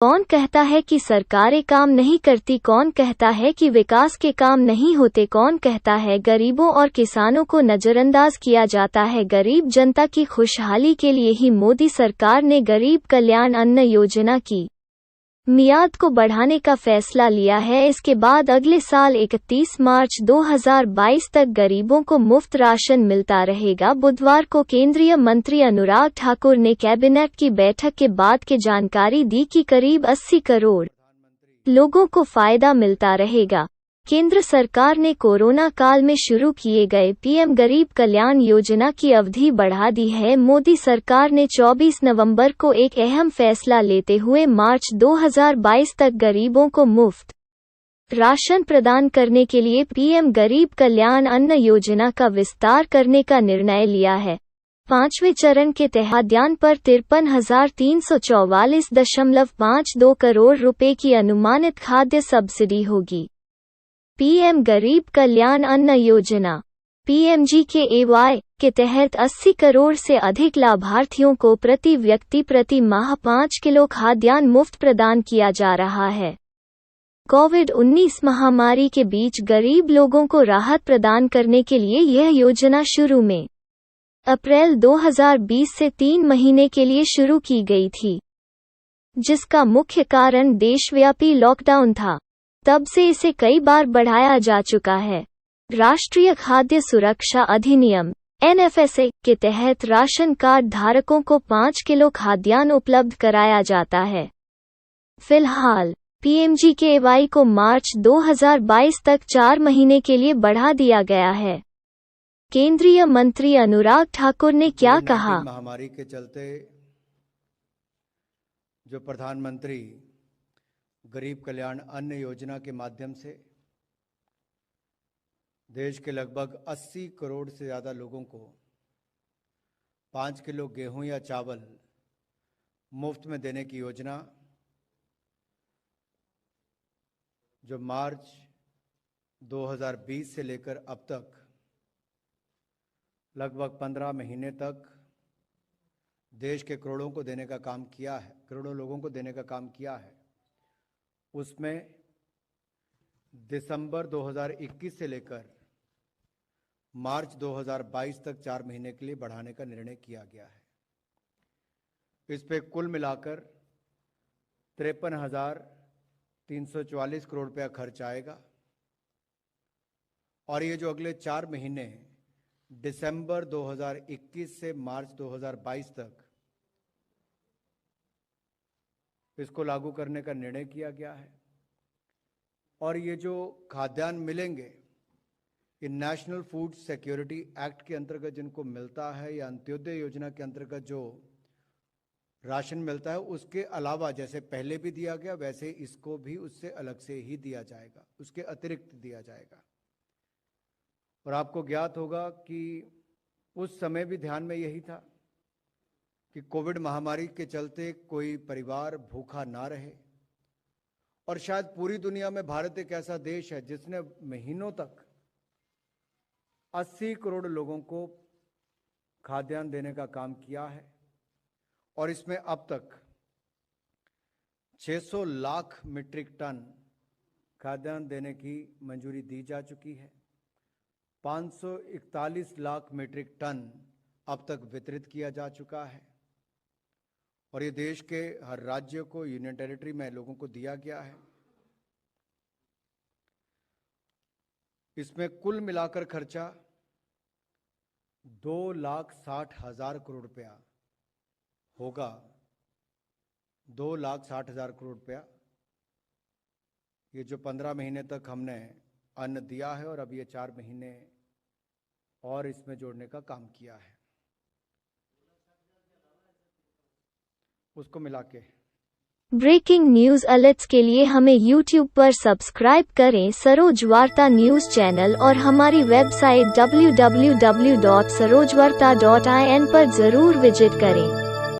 कौन कहता है कि सरकारें काम नहीं करती, कौन कहता है कि विकास के काम नहीं होते, कौन कहता है गरीबों और किसानों को नजरअंदाज किया जाता है। गरीब जनता की खुशहाली के लिए ही मोदी सरकार ने गरीब कल्याण अन्न योजना की मियाद को बढ़ाने का फैसला लिया है। इसके बाद अगले साल 31 मार्च 2022 तक गरीबों को मुफ्त राशन मिलता रहेगा। बुधवार को केंद्रीय मंत्री अनुराग ठाकुर ने कैबिनेट की बैठक के बाद के जानकारी दी कि करीब 80 करोड़ लोगों को फायदा मिलता रहेगा। केंद्र सरकार ने कोरोना काल में शुरू किए गए पीएम गरीब कल्याण योजना की अवधि बढ़ा दी है। मोदी सरकार ने 24 नवंबर को एक अहम फैसला लेते हुए मार्च 2022 तक गरीबों को मुफ्त राशन प्रदान करने के लिए पीएम गरीब कल्याण अन्न योजना का विस्तार करने का निर्णय लिया है। 5वें चरण के तहत खाद्यान्न पर 53,344.52 करोड़ रुपए की अनुमानित खाद्य सब्सिडी होगी। पीएम गरीब कल्याण अन्न योजना (PMGKAY) के तहत 80 करोड़ से अधिक लाभार्थियों को प्रति व्यक्ति प्रति माह 5 किलो खाद्यान्न मुफ्त प्रदान किया जा रहा है। कोविड-19 महामारी के बीच गरीब लोगों को राहत प्रदान करने के लिए यह योजना शुरू में अप्रैल 2020 से 3 महीने के लिए शुरू की गई थी, जिसका मुख्य कारण देशव्यापी लॉकडाउन था। तब से इसे कई बार बढ़ाया जा चुका है। राष्ट्रीय खाद्य सुरक्षा अधिनियम (NFSA) के तहत राशन कार्ड धारकों को 5 किलो खाद्यान्न उपलब्ध कराया जाता है। फिलहाल PMGKY को मार्च 2022 तक 4 महीने के लिए बढ़ा दिया गया है। केंद्रीय मंत्री अनुराग ठाकुर ने क्या कहा? महामारी के चलते जो प्रधानमंत्री गरीब कल्याण अन्न योजना के माध्यम से देश के लगभग 80 करोड़ से ज़्यादा लोगों को 5 किलो गेहूं या चावल मुफ्त में देने की योजना, जो मार्च 2020 से लेकर अब तक लगभग 15 महीने तक देश के करोड़ों को देने का काम किया है, करोड़ों लोगों को देने का काम किया है, उसमें दिसंबर 2021 से लेकर मार्च 2022 तक 4 महीने के लिए बढ़ाने का निर्णय किया गया है। इस पे कुल मिलाकर 53,344 करोड़ रुपया खर्च आएगा और ये जो अगले 4 महीने दिसंबर 2021 से मार्च 2022 तक इसको लागू करने का निर्णय किया गया है। और ये जो खाद्यान्न मिलेंगे, ये नेशनल फूड सिक्योरिटी एक्ट के अंतर्गत जिनको मिलता है या अंत्योदय योजना के अंतर्गत जो राशन मिलता है, उसके अलावा जैसे पहले भी दिया गया वैसे इसको भी उससे अलग से ही दिया जाएगा, उसके अतिरिक्त दिया जाएगा। और आपको ज्ञात होगा कि उस समय भी ध्यान में यही था कि कोविड महामारी के चलते कोई परिवार भूखा ना रहे। और शायद पूरी दुनिया में भारत एक ऐसा देश है जिसने महीनों तक 80 करोड़ लोगों को खाद्यान्न देने का काम किया है और इसमें अब तक 600 लाख मीट्रिक टन खाद्यान्न देने की मंजूरी दी जा चुकी है। 541 लाख मीट्रिक टन अब तक वितरित किया जा चुका है और ये देश के हर राज्य को, यूनियन टेरिटरी में लोगों को दिया गया है। इसमें कुल मिलाकर खर्चा 2,60,000 करोड़ रुपया होगा। 2,60,000 करोड़ रुपया ये जो 15 महीने तक हमने अन्न दिया है और अब ये 4 महीने और इसमें जोड़ने का काम किया है, उसको मिला के। ब्रेकिंग न्यूज अलर्ट्स के लिए हमें YouTube पर सब्सक्राइब करें, सरोज वार्ता न्यूज चैनल, और हमारी वेबसाइट www.sarojvarta.in पर जरूर विजिट करें।